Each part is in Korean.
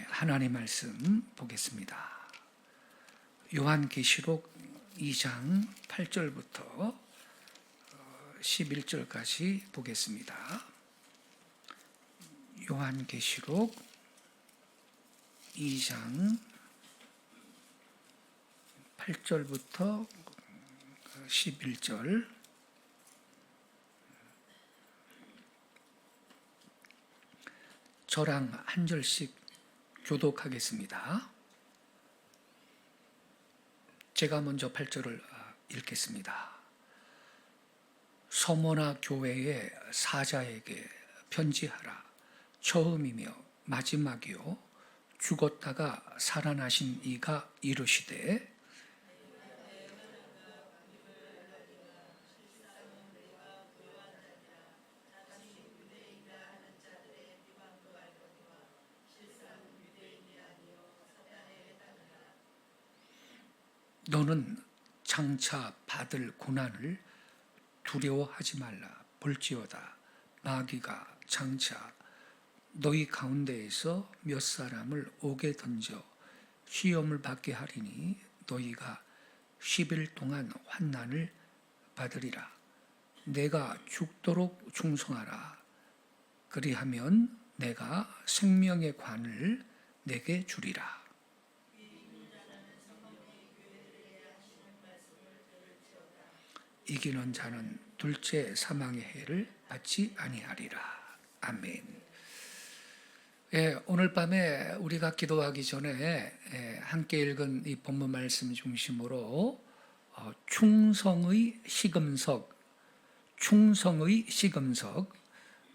하나님 말씀 보겠습니다. 요한계시록 2장 8절부터 11절까지 보겠습니다. 요한계시록 2장 8절부터 11절. 저랑 한 절씩 교독하겠습니다. 제가 먼저 8절을 읽겠습니다. 서머나 교회의 사자에게 편지하라. 처음이며 마지막이요 죽었다가 살아나신 이가 이르시되 너는 장차 받을 고난을 두려워하지 말라. 볼지어다 마귀가 장차 너희 가운데에서 몇 사람을 옥에 던져 시험을 받게 하리니 너희가 10일 동안 환난을 받으리라. 내가 죽도록 충성하라. 그리하면 내가 생명의 관을 내게 주리라. 이기는 자는 둘째 사망의 해를 받지 아니하리라. 아멘. 오늘 밤에 우리가 기도하기 전에 함께 읽은 이 본문 말씀 중심으로 충성의 시금석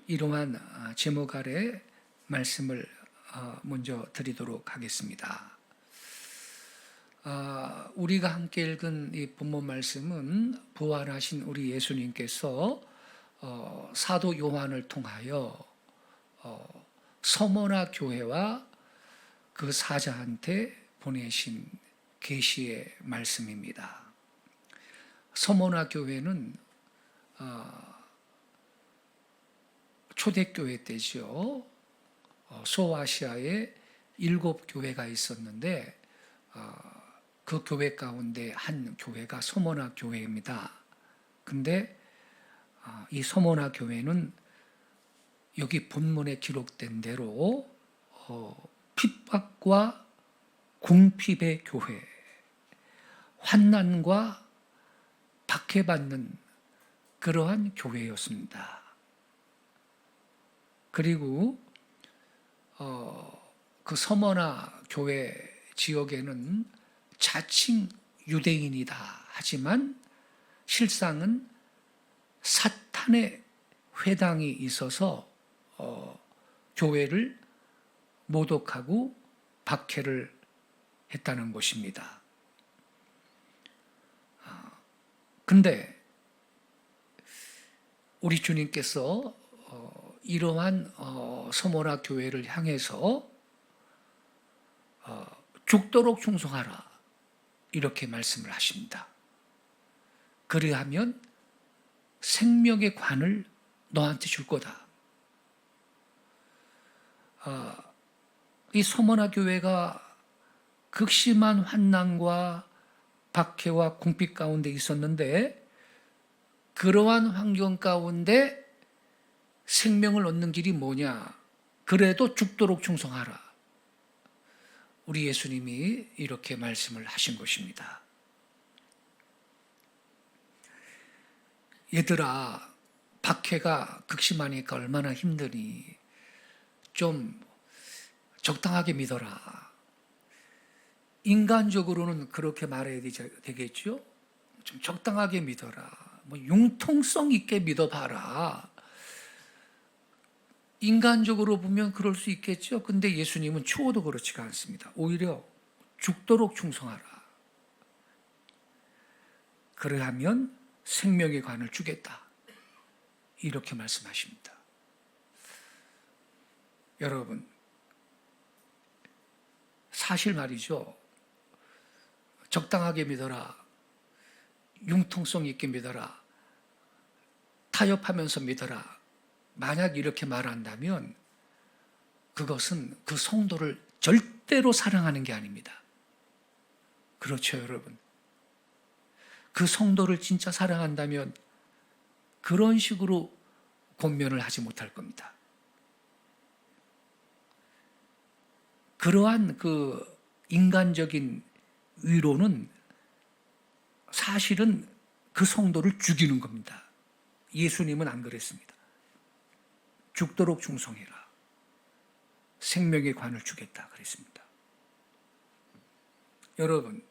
이러한 제목 아래 말씀을 먼저 드리도록 하겠습니다. 우리가 함께 읽은 이 본문 말씀은 부활하신 우리 예수님께서 사도 요한을 통하여 서머나 교회와 그 사자한테 보내신 계시의 말씀입니다. 서머나 교회는 초대교회 때죠. 소아시아에 7교회가 있었는데 그 교회 가운데 한 교회가 서머나 교회입니다. 근데 이 서머나 교회는 여기 본문에 기록된 대로 핍박과 궁핍의 교회, 환난과 박해받는 그러한 교회였습니다. 그리고 그 서머나 교회 지역에는 자칭 유대인이다 하지만 실상은 사탄의 회당이 있어서 교회를 모독하고 박해를 했다는 것입니다. 근데 우리 주님께서 이러한 서머나 교회를 향해서 죽도록 충성하라 이렇게 말씀을 하십니다. 그리하면 생명의 관을 너한테 줄 거다. 이 서머나 교회가 극심한 환난과 박해와 궁핍 가운데 있었는데 그러한 환경 가운데 생명을 얻는 길이 뭐냐? 그래도 죽도록 충성하라. 우리 예수님이 이렇게 말씀을 하신 것입니다. 얘들아, 박해가 극심하니까 얼마나 힘드니 좀 적당하게 믿어라. 인간적으로는 그렇게 말해야 되겠죠? 좀 적당하게 믿어라. 융통성 있게 믿어봐라. 인간적으로 보면 그럴 수 있겠죠. 근데 예수님은 추호도 그렇지가 않습니다. 오히려 죽도록 충성하라. 그러하면 생명의 관을 주겠다. 이렇게 말씀하십니다. 여러분, 사실 말이죠. 적당하게 믿어라. 융통성 있게 믿어라. 타협하면서 믿어라. 만약 이렇게 말한다면 그것은 그 성도를 절대로 사랑하는 게 아닙니다. 그렇죠, 여러분. 그 성도를 진짜 사랑한다면 그런 식으로 권면을 하지 못할 겁니다. 그러한 그 인간적인 위로는 사실은 그 성도를 죽이는 겁니다. 예수님은 안 그랬습니다. 죽도록 충성해라. 생명의 관을 주겠다 그랬습니다. 여러분,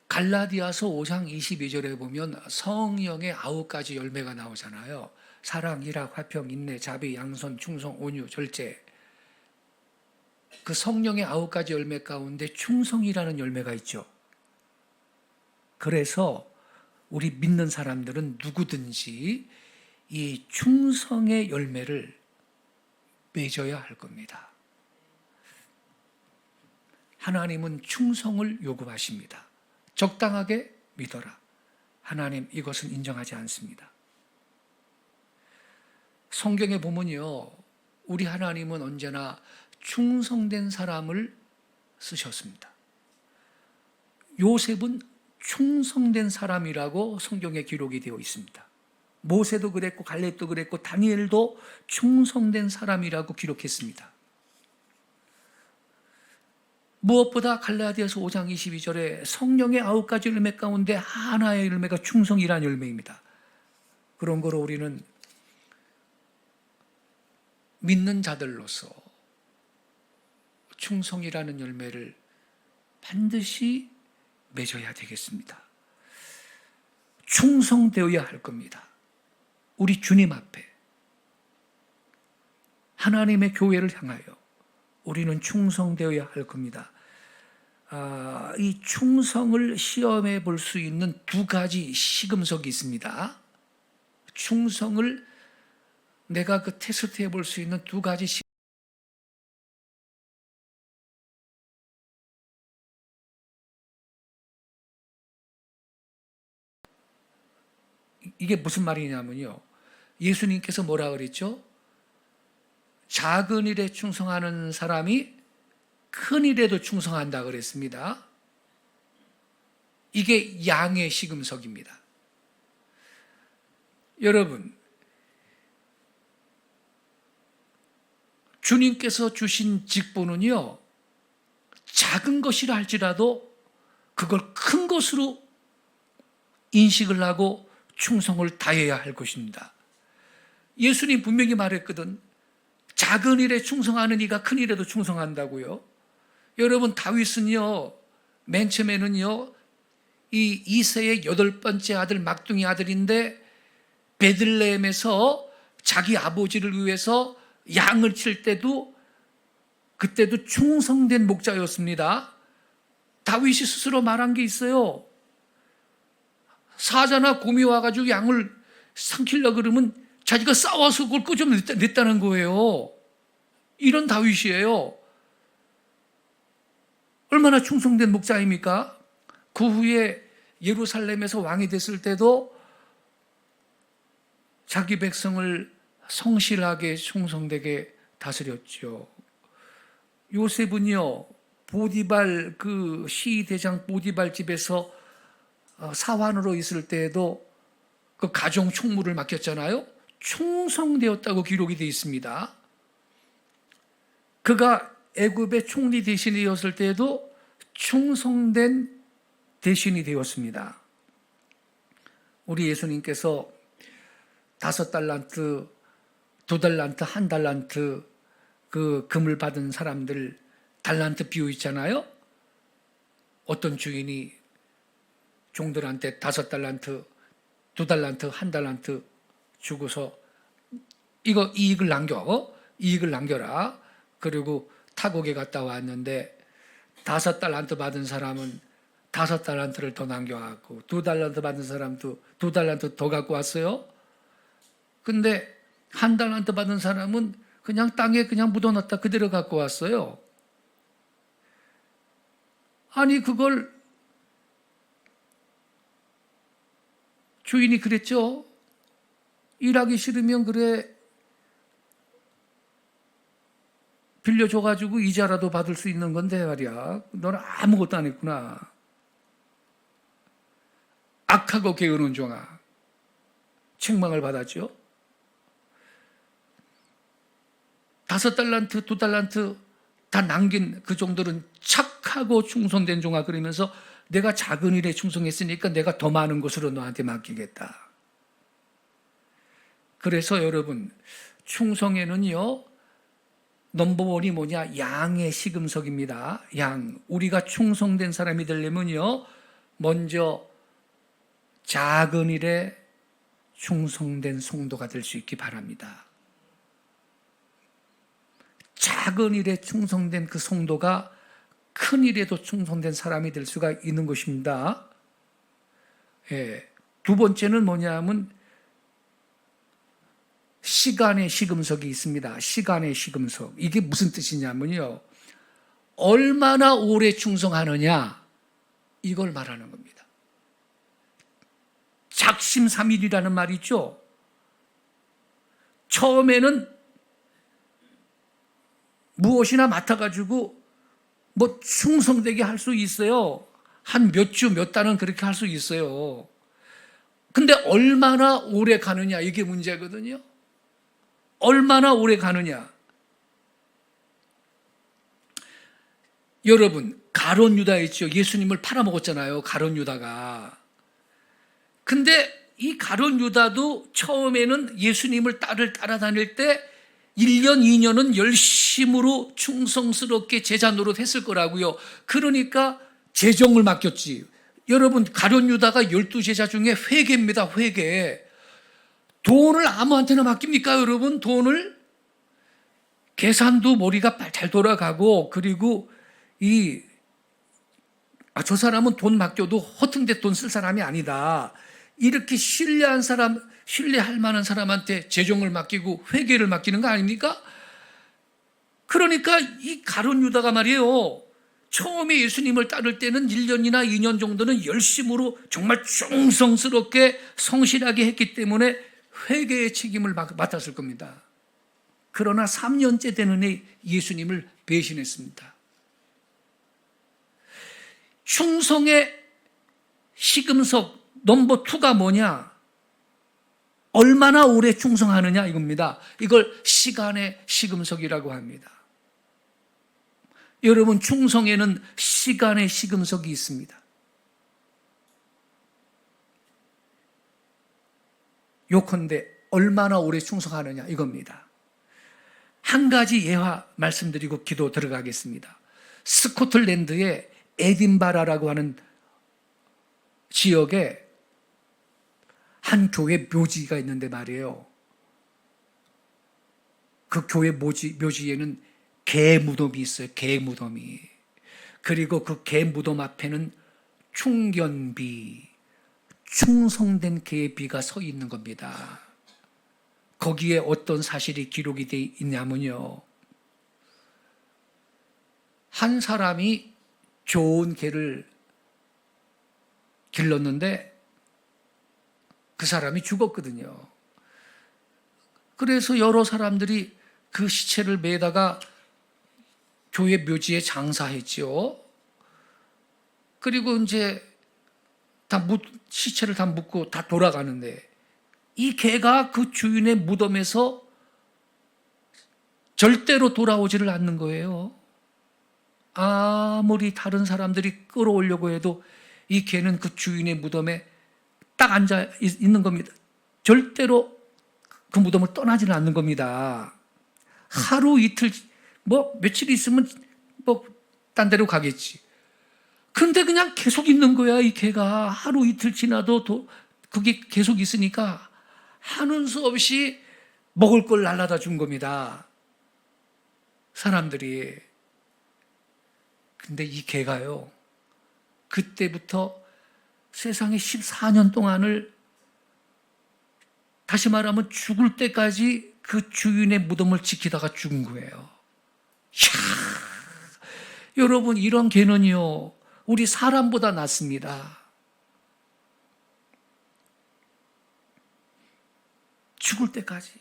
갈라디아서 5장 22절에 보면 성령의 9가지 열매가 나오잖아요. 사랑, 희락, 화평, 인내, 자비, 양선, 충성, 온유, 절제. 그 성령의 9가지 열매 가운데 충성이라는 열매가 있죠. 그래서 우리 믿는 사람들은 누구든지 이 충성의 열매를 맺어야 할 겁니다. 하나님은 충성을 요구하십니다. 적당하게 믿어라. 하나님 이것은 인정하지 않습니다. 성경에 보면요, 우리 하나님은 언제나 충성된 사람을 쓰셨습니다. 요셉은 충성된 사람이라고 성경에 기록이 되어 있습니다. 모세도 그랬고 갈렙도 그랬고 다니엘도 충성된 사람이라고 기록했습니다. 무엇보다 갈라디아서 5장 22절에 성령의 9가지 열매 가운데 하나의 열매가 충성이라는 열매입니다. 그런 거로 우리는 믿는 자들로서 충성이라는 열매를 반드시 맺어야 되겠습니다. 충성되어야 할 겁니다. 우리 주님 앞에 하나님의 교회를 향하여 우리는 충성되어야 할 겁니다. 이 충성을 시험해 볼 수 있는 2가지 시금석이 있습니다. 충성을 내가 그 테스트해 볼 수 있는 2가지 이게 무슨 말이냐면요. 예수님께서 뭐라 그랬죠? 작은 일에 충성하는 사람이 큰 일에도 충성한다 그랬습니다. 이게 양의 시금석입니다. 여러분, 주님께서 주신 직분은요, 작은 것이라 할지라도 그걸 큰 것으로 인식을 하고 충성을 다해야 할 것입니다. 예수님 분명히 말했거든. 작은 일에 충성하는 이가 큰 일에도 충성한다고요. 여러분, 다윗은요, 맨 처음에는요, 이 이새의 8번째 아들, 막둥이 아들인데 베들레헴에서 자기 아버지를 위해서 양을 칠 때도 그때도 충성된 목자였습니다. 다윗이 스스로 말한 게 있어요. 사자나 곰이 와가지고 양을 삼키려고 그러면 자기가 싸워서 그걸 끄집어냈다는 거예요. 이런 다윗이에요. 얼마나 충성된 목자입니까? 그 후에 예루살렘에서 왕이 됐을 때도 자기 백성을 성실하게 충성되게 다스렸죠. 요셉은요, 보디발 그 시대장 보디발 집에서 사환으로 있을 때에도 그 가정 총무를 맡겼잖아요. 충성되었다고 기록이 되어 있습니다. 그가 애굽의 총리 대신이 되었을 때에도 충성된 대신이 되었습니다. 우리 예수님께서 5달란트, 2달란트, 1달란트 그 금을 받은 사람들 달란트 비유 있잖아요. 어떤 주인이 종들한테 5달란트, 2달란트, 1달란트 주고서 이거 이익을 남겨라. 그리고 타국에 갔다 왔는데 5달란트 받은 사람은 5달란트를 더 남겨갖고 2달란트 받은 사람도 2달란트 더 갖고 왔어요. 근데 1달란트 받은 사람은 그냥 땅에 그냥 묻어놨다 그대로 갖고 왔어요. 아니 그걸 주인이 그랬죠. 일하기 싫으면 그래 빌려줘가지고 이자라도 받을 수 있는 건데 말이야. 너는 아무것도 안 했구나. 악하고 게으른 종아. 책망을 받았죠. 5달란트, 2달란트 다 남긴 그 종들은 착하고 충성된 종아, 그러면서 내가 작은 일에 충성했으니까 내가 더 많은 것으로 너한테 맡기겠다. 그래서 여러분, 충성에는요, 넘버원이 뭐냐? 양의 시금석입니다. 양. 우리가 충성된 사람이 되려면요, 먼저 작은 일에 충성된 성도가 될 수 있기 바랍니다. 작은 일에 충성된 그 성도가 큰 일에도 충성된 사람이 될 수가 있는 것입니다. 예. 두 번째는 뭐냐면 시간의 시금석이 있습니다. 시간의 시금석. 이게 무슨 뜻이냐면요, 얼마나 오래 충성하느냐, 이걸 말하는 겁니다. 작심삼일이라는 말이 있죠. 처음에는 무엇이나 맡아가지고 뭐 충성되게 할 수 있어요. 한 몇 주, 몇 달은 그렇게 할 수 있어요. 근데 얼마나 오래 가느냐, 이게 문제거든요. 얼마나 오래 가느냐. 여러분, 가룟 유다 있죠. 예수님을 팔아먹었잖아요, 가룟 유다가. 근데 이 가룟 유다도 처음에는 예수님을 따라다닐 때 1년, 2년은 열심으로 충성스럽게 제자 노릇했을 거라고요. 그러니까 재정을 맡겼지. 여러분, 가룟 유다가 12제자 중에 회계입니다, 회계. 돈을 아무한테나 맡깁니까, 여러분? 돈을? 계산도 머리가 잘 돌아가고, 그리고 저 사람은 돈 맡겨도 허퉁대 돈 쓸 사람이 아니다. 이렇게 신뢰할 만한 사람한테 재정을 맡기고 회계를 맡기는 거 아닙니까? 그러니까 이 가룟 유다가 말이에요, 처음에 예수님을 따를 때는 1년이나 2년 정도는 열심으로 정말 충성스럽게 성실하게 했기 때문에 회개의 책임을 맡았을 겁니다. 그러나 3년째 되는 해 예수님을 배신했습니다. 충성의 시금석 넘버 2가 뭐냐? 얼마나 오래 충성하느냐, 이겁니다. 이걸 시간의 시금석이라고 합니다. 여러분, 충성에는 시간의 시금석이 있습니다. 요컨대 얼마나 오래 충성하느냐, 이겁니다. 한 가지 예화 말씀드리고 기도 들어가겠습니다. 스코틀랜드의 에딘바라라고 하는 지역에 한 교회 묘지가 있는데 말이에요, 그 교회 묘지에는 개 무덤이 있어요. 개 무덤이. 그리고 그 개 무덤 앞에는 충견비, 충성된 개의 비가 서 있는 겁니다. 거기에 어떤 사실이 기록이 되어 있냐면요, 한 사람이 좋은 개를 길렀는데 그 사람이 죽었거든요. 그래서 여러 사람들이 그 시체를 매다가 교회 묘지에 장사했죠. 그리고 이제 시체를 다 묻고 다 돌아가는데 이 개가 그 주인의 무덤에서 절대로 돌아오지를 않는 거예요. 아무리 다른 사람들이 끌어오려고 해도 이 개는 그 주인의 무덤에 딱 앉아 있는 겁니다. 절대로 그 무덤을 떠나지는 않는 겁니다. 하루 이틀, 며칠 있으면 딴 데로 가겠지. 근데 그냥 계속 있는 거야, 이 개가. 하루 이틀 지나도 그게 계속 있으니까 하는 수 없이 먹을 걸 날라다 준 겁니다, 사람들이. 근데 이 개가요, 그때부터 세상에 14년 동안을, 다시 말하면 죽을 때까지 그 주인의 무덤을 지키다가 죽은 거예요. 이야, 여러분, 이런 개는요, 우리 사람보다 낫습니다. 죽을 때까지.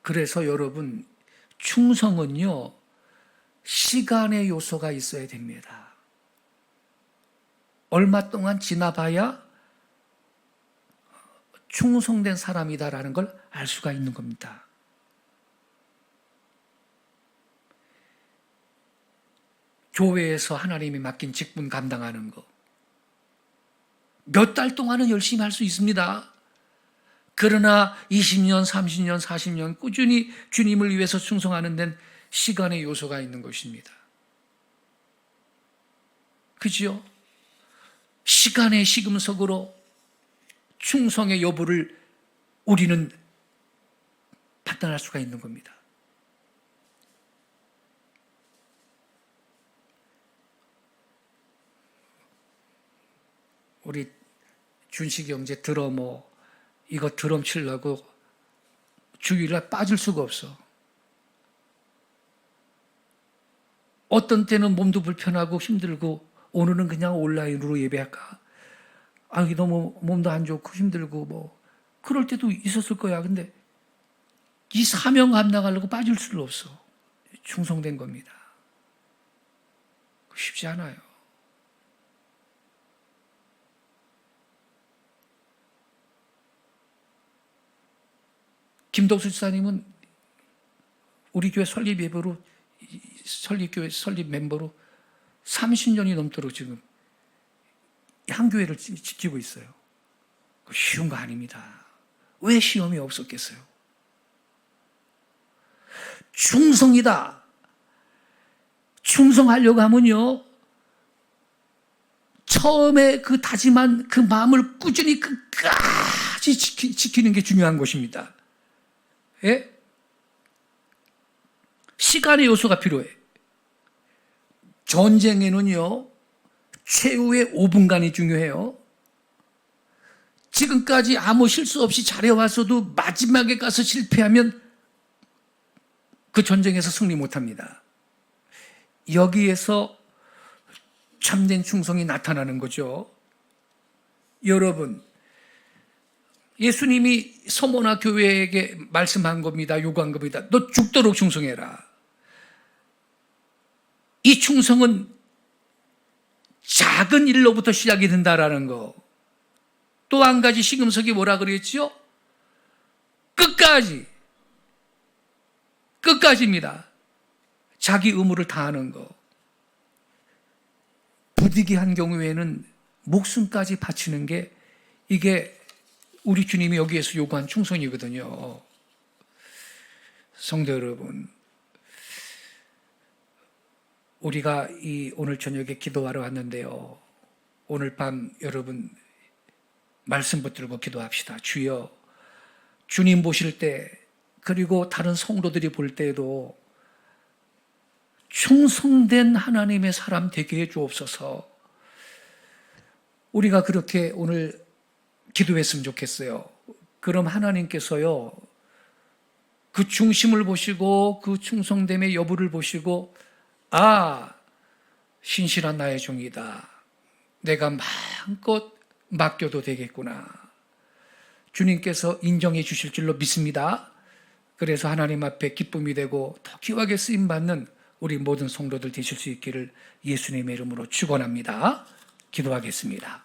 그래서 여러분, 충성은요, 시간의 요소가 있어야 됩니다. 얼마 동안 지나봐야 충성된 사람이다라는 걸 알 수가 있는 겁니다. 교회에서 하나님이 맡긴 직분 감당하는 거, 몇 달 동안은 열심히 할 수 있습니다. 그러나 20년, 30년, 40년 꾸준히 주님을 위해서 충성하는 데는 시간의 요소가 있는 것입니다. 그죠? 시간의 시금석으로 충성의 여부를 우리는 판단할 수가 있는 겁니다. 우리 준식이 형제 드러머, 이거 드럼 치려고 주일날 빠질 수가 없어. 어떤 때는 몸도 불편하고 힘들고, 오늘은 그냥 온라인으로 예배할까? 너무 몸도 안 좋고 힘들고 그럴 때도 있었을 거야. 근데 이 사명 감당하려고 빠질 수는 없어. 충성된 겁니다. 쉽지 않아요. 김덕수 지사님은 우리 교회 설립 예배로, 설립교회 설립 멤버로 30년이 넘도록 지금 한 교회를 지키고 있어요. 쉬운 거 아닙니다. 왜 시험이 없었겠어요? 충성이다. 충성하려고 하면요, 처음에 그 다짐한 그 마음을 꾸준히 끝까지 지키는 게 중요한 것입니다. 예? 시간의 요소가 필요해. 전쟁에는요, 최후의 5분간이 중요해요. 지금까지 아무 실수 없이 잘해왔어도 마지막에 가서 실패하면 그 전쟁에서 승리 못합니다. 여기에서 참된 충성이 나타나는 거죠. 여러분, 예수님이 서모나 교회에게 말씀한 겁니다. 요구한 겁니다. 너 죽도록 충성해라. 이 충성은 작은 일로부터 시작이 된다라는 거. 또 한 가지 시금석이 뭐라 그랬죠? 끝까지입니다. 자기 의무를 다하는 거. 부득이한 경우에는 목숨까지 바치는 게, 이게 우리 주님이 여기에서 요구한 충성이거든요. 성도 여러분, 우리가 오늘 저녁에 기도하러 왔는데요, 오늘 밤 여러분 말씀 붙들고 기도합시다. 주여, 주님 보실 때, 그리고 다른 성도들이 볼 때에도 충성된 하나님의 사람 되게 해 주옵소서. 우리가 그렇게 오늘 기도했으면 좋겠어요. 그럼 하나님께서요, 그 중심을 보시고 그 충성됨의 여부를 보시고, 신실한 나의 종이다. 내가 마음껏 맡겨도 되겠구나. 주님께서 인정해 주실 줄로 믿습니다. 그래서 하나님 앞에 기쁨이 되고 더 귀하게 쓰임받는 우리 모든 성도들 되실 수 있기를 예수님의 이름으로 축원합니다. 기도하겠습니다.